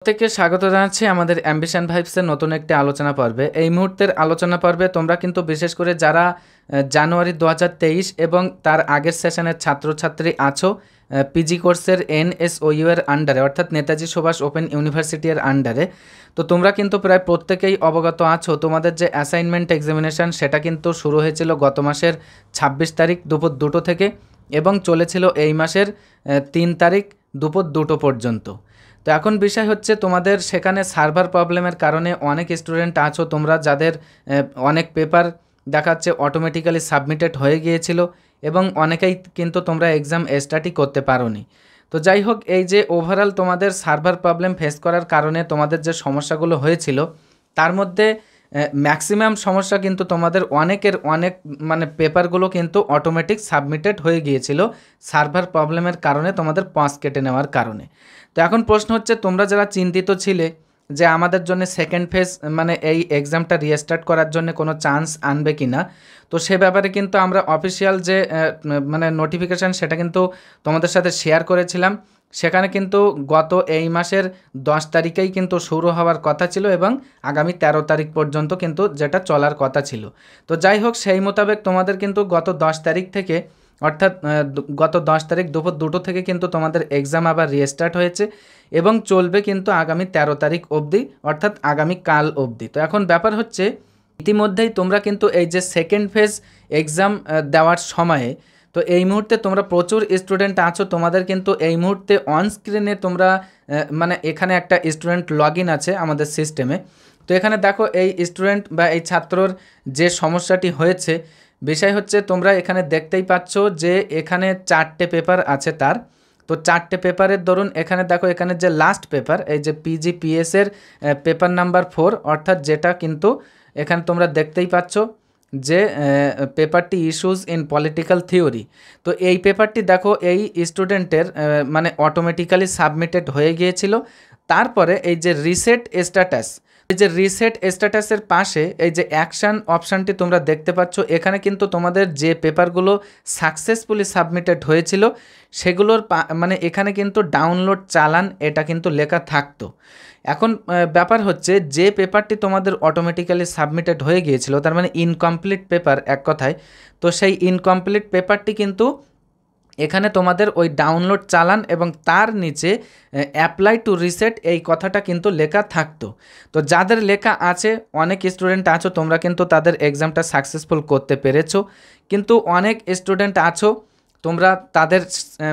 প্রত্যেককে স্বাগত জানাচ্ছি আমাদের অ্যাম্বিশন ভাইবসের নতুন একটি আলোচনা পর্বে। এই মুহূর্তের আলোচনা পর্বে তোমরা কিন্তু বিশেষ করে যারা জানুয়ারি 2023 এবং তার আগের সেশনের ছাত্রছাত্রী আছো পিজি কোর্সের NSOU এর আন্ডারে, অর্থাৎ নেতাজি সুভাষ ওপেন ইউনিভার্সিটি এর আন্ডারে, তো তোমরা কিন্তু প্রায় প্রত্যেকেই অবগত আছো তোমাদের যে অ্যাসাইনমেন্ট এক্সামিনেশান সেটা কিন্তু শুরু হয়েছিল গত মাসের 26 তারিখ দুপুর 2টো থেকে এবং চলেছিল এই মাসের 3 তারিখ দুপুর 2টো পর্যন্ত। তো এখন বিষয় হচ্ছে তোমাদের সেখানে সার্ভার প্রবলেমের কারণে অনেক স্টুডেন্ট আছো তোমরা যাদের অনেক পেপার দেখাচ্ছে অটোমেটিক্যালি সাবমিটেড হয়ে গিয়েছিল এবং অনেকেই কিন্তু তোমরা এক্সাম স্টার্টই করতে পারোনি। তো যাই হোক, এই যে ওভারঅল তোমাদের সার্ভার প্রবলেম ফেস করার কারণে তোমাদের যে সমস্যাগুলো হয়েছিল তার মধ্যে ম্যাক্সিমাম সমস্যা কিন্তু তোমাদের অনেক মানে পেপারগুলো কিন্তু অটোমেটিক সাবমিটেড হয়ে গিয়েছিল সার্ভার প্রবলেমের কারণে, তোমাদের পজ কেটে নেওয়ার কারণে। তো এখন প্রশ্ন হচ্ছে তোমরা যারা চিন্তিত ছিলে যে আমাদের জন্য সেকেন্ড ফেজ মানে এই এক্সামটা রিস্টার্ট করার জন্য কোনো চান্স আনবে কি না, তো সে ব্যাপারে কিন্তু আমরা অফিসিয়াল যে মানে নোটিফিকেশান সেটা কিন্তু তোমাদের সাথে শেয়ার করেছিলাম। সেখানে কিন্তু গত এই মাসের 10 তারিখেই কিন্তু শুরু হওয়ার কথা ছিল এবং আগামী 13 তারিখ পর্যন্ত কিন্তু যেটা চলার কথা ছিল। তো যাই হোক, সেই মোতাবেক তোমাদের কিন্তু গত 10 তারিখ থেকে, অর্থাৎ গত 10 তারিখ দুপুর 2টো থেকে কিন্তু তোমাদের এক্সাম আবার রিস্টার্ট হয়েছে এবং চলবে কিন্তু আগামী 13 তারিখ অবধি, অর্থাৎ আগামী কাল অবধি। তো এখন ব্যাপার হচ্ছে ইতিমধ্যেই তোমরা কিন্তু এই যে সেকেন্ড ফেজ এক্সাম দেওয়ার সময়ে, তো এই মুহূর্তে তোমরা প্রচুর স্টুডেন্ট আছো, তোমাদের কিন্তু এই মুহূর্তে অন স্ক্রিনে তোমরা মানে এখানে একটা স্টুডেন্ট লগ ইন আছে আমাদের সিস্টেমে। তো এখানে দেখো এই স্টুডেন্ট বা এই ছাত্রর যে সমস্যাটি হয়েছে, বিষয় হচ্ছে তোমরা এখানে দেখতেই পাচ্ছ যে এখানে 4টে পেপার আছে তার। তো 4টে পেপারের দরুন এখানে দেখো, এখানে যে লাস্ট পেপার এই যে PGPS এর পেপার নাম্বার 4, অর্থাৎ যেটা কিন্তু এখানে তোমরা দেখতেই পাচ্ছ যে পেপারটি ইস্যুস ইন পলিটিক্যাল থিওরি। তো এই পেপারটি দেখো এই স্টুডেন্টের মানে অটোমেটিক্যালি সাবমিটেড হয়ে গিয়েছিল। তারপরে এই যে রিসেট স্ট্যাটাস, এই যে রিসেট স্ট্যাটাসের পাশে এই যে অ্যাকশান অপশানটি তোমরা দেখতে পাচ্ছ, এখানে কিন্তু তোমাদের যে পেপারগুলো সাকসেসফুলি সাবমিটেড হয়েছিল সেগুলোর মানে এখানে কিন্তু ডাউনলোড চালান এটা কিন্তু লেখা থাকতো। এখন ব্যাপার হচ্ছে যে পেপারটি তোমাদের অটোমেটিক্যালি সাবমিটেড হয়ে গিয়েছিল, তার মানে ইনকমপ্লিট পেপার এক কথায়, তো সেই ইনকমপ্লিট পেপারটি কিন্তু এখানে তোমাদের ওই ডাউনলোড চালান এবং তার নিচে অ্যাপ্লাই টু রিসেট এই কথাটা কিন্তু লেখা থাকতো। তো যাদের লেখা আছে, অনেক স্টুডেন্ট আছো তোমরা কিন্তু তাদের এক্সামটা সাকসেসফুল করতে পেরেছো, কিন্তু অনেক স্টুডেন্ট আছো তোমরা তাদের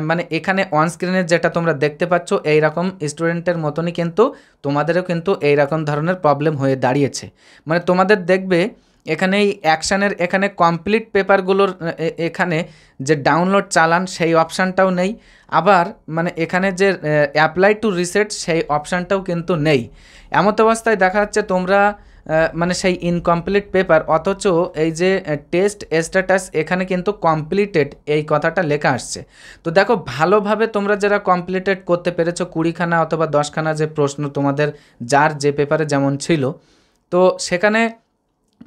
মানে এখানে অন স্ক্রিনে যেটা তোমরা দেখতে পাচ্ছ এই রকম স্টুডেন্টের মতনই কিন্তু তোমাদেরও কিন্তু এই রকম ধরনের প্রবলেম হয়ে দাঁড়িয়েছে। মানে তোমাদের দেখবে এখানে এই অ্যাকশানের এখানে কমপ্লিট পেপারগুলোর এখানে যে ডাউনলোড চালান সেই অপশানটাও নেই, আবার মানে এখানে যে অ্যাপ্লাই টু রিসেট সেই অপশানটাও কিন্তু নেই। এমত অবস্থায় দেখা যাচ্ছে তোমরা মানে সেই ইনকমপ্লিট পেপার, অথচ এই যে টেস্ট স্ট্যাটাস এখানে কিন্তু কমপ্লিটেড এই কথাটা লেখা আসছে। তো দেখো, ভালোভাবে তোমরা যারা কমপ্লিটেড করতে পেরেছো 20খানা অথবা 10খানা যে প্রশ্ন তোমাদের যার যে পেপারে যেমন ছিল, তো সেখানে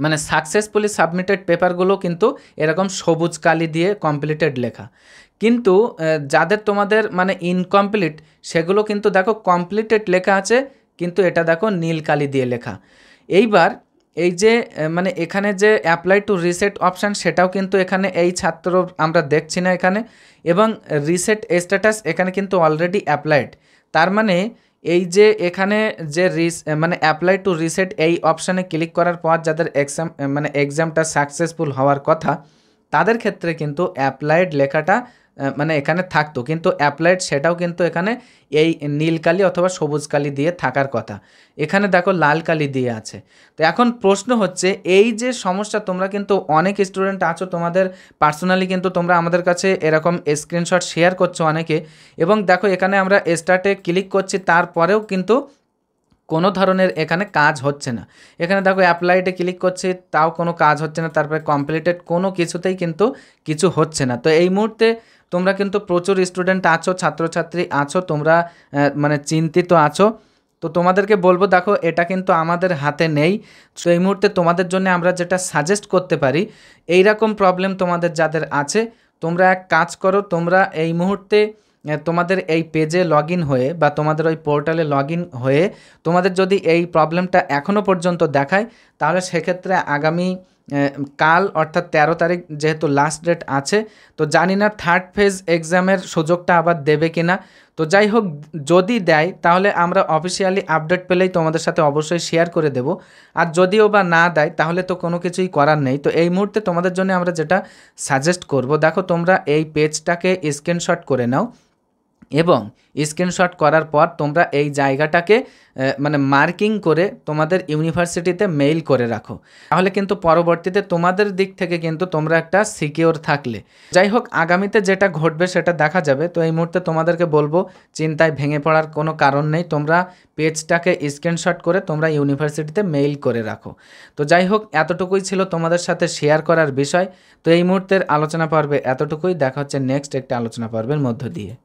মানে সাকসেসফুলি সাবমিটেড পেপারগুলো কিন্তু এরকম সবুজ কালি দিয়ে কমপ্লিটেড লেখা, কিন্তু যাদের তোমাদের মানে ইনকমপ্লিট সেগুলো কিন্তু দেখো কমপ্লিটেড লেখা আছে, কিন্তু এটা দেখো নীল কালি দিয়ে লেখা। এইবার এই যে মানে এখানে যে অ্যাপ্লাই টু রিসেট অপশান সেটাও কিন্তু এখানে এই ছাত্র আমরা দেখছি না এখানে, এবং রিসেট স্ট্যাটাস এখানে কিন্তু অলরেডি অ্যাপ্লাইড। তার মানে এই যে এখানে যে মানে অ্যাপ্লাই টু রিসেট এই অপশানে ক্লিক করার পর যাদের এক্সামটা সাকসেসফুল হওয়ার কথা তাদের ক্ষেত্রে কিন্তু অ্যাপ্লাইড লেখাটা মানে এখানে থাকতো, কিন্তু অ্যাপ্লাইড সেটাও কিন্তু এখানে এই নীল কালি অথবা সবুজ কালি দিয়ে থাকার কথা, এখানে দেখো লাল কালি দিয়ে আছে। তো এখন প্রশ্ন হচ্ছে এই যে সমস্যা, তোমরা কিন্তু অনেক স্টুডেন্ট আছো তোমাদের পার্সোনালি কিন্তু তোমরা আমাদের কাছে এরকম স্ক্রিনশট শেয়ার করছো অনেকে, এবং দেখো এখানে আমরা স্টার্টে ক্লিক করছি তারপরেও কিন্তু কোনো ধরনের এখানে কাজ হচ্ছে না। এখানে দেখো অ্যাপ্লাইডে ক্লিক করছি তাও কোনো কাজ হচ্ছে না, তারপরে কমপ্লিটেড কোনো কিছুতেই কিন্তু কিছু হচ্ছে না। তো এই মুহূর্তে তোমরা কিন্তু প্রচুর স্টুডেন্ট আছো, ছাত্রছাত্রী আছো, তোমরা মানে চিন্তিত আছো। তো তোমাদেরকে বলবো, দেখো এটা কিন্তু আমাদের হাতে নেই। তো এই মুহূর্তে তোমাদের জন্য আমরা যেটা সাজেস্ট করতে পারি, এই রকম প্রবলেম তোমাদের যাদের আছে তোমরা এক কাজ করো, তোমরা এই মুহূর্তে তোমাদের এই পেজে লগ ইন হয়ে বা তোমাদের ওই পোর্টালে লগ ইন হয়ে তোমাদের যদি এই প্রবলেমটা এখনও পর্যন্ত দেখায়, তাহলে সেক্ষেত্রে আগামী কাল অর্থাৎ 13 তারিখ যেহেতু লাস্ট ডেট আছে, তো জানি না থার্ড ফেজ এক্সামের সুযোগটা আবার দেবে কিনা। তো যাই হোক, যদি দেয় তাহলে আমরা অফিসিয়ালি আপডেট পেলেই তোমাদের সাথে অবশ্যই শেয়ার করে দেব। আর যদিও বা না দেয় তাহলে তো কোনো কিছুই করার নেই। তো এই মুহূর্তে তোমাদের জন্য আমরা যেটা সাজেস্ট করব, দেখো তোমরা এই পেজটাকে স্ক্রিনশট করে নাও এবং স্ক্রিনশট করার পর তোমরা এই জায়গাটাকে মানে মার্কিং করে তোমাদের ইউনিভার্সিটিতে মেইল করে রাখো, তাহলে কিন্তু পরবর্তীতে তোমাদের দিক থেকে কিন্তু তোমরা একটা সিকিওর থাকলে। যাই হোক, আগামীতে যেটা ঘটবে সেটা দেখা যাবে। তো এই মুহূর্তে তোমাদেরকে বলবো, চিন্তায় ভেঙে পড়ার কোনো কারণ নেই, তোমরা পেজটাকে স্ক্রিনশট করে তোমরা ইউনিভার্সিটিতে মেইল করে রাখো। তো যাই হোক, এতটুকুই ছিল তোমাদের সাথে শেয়ার করার বিষয়। তো এই মুহূর্তের আলোচনা পর্বে এতটুকুই, দেখা হচ্ছে নেক্সট একটা আলোচনা পর্বের মধ্য দিয়ে।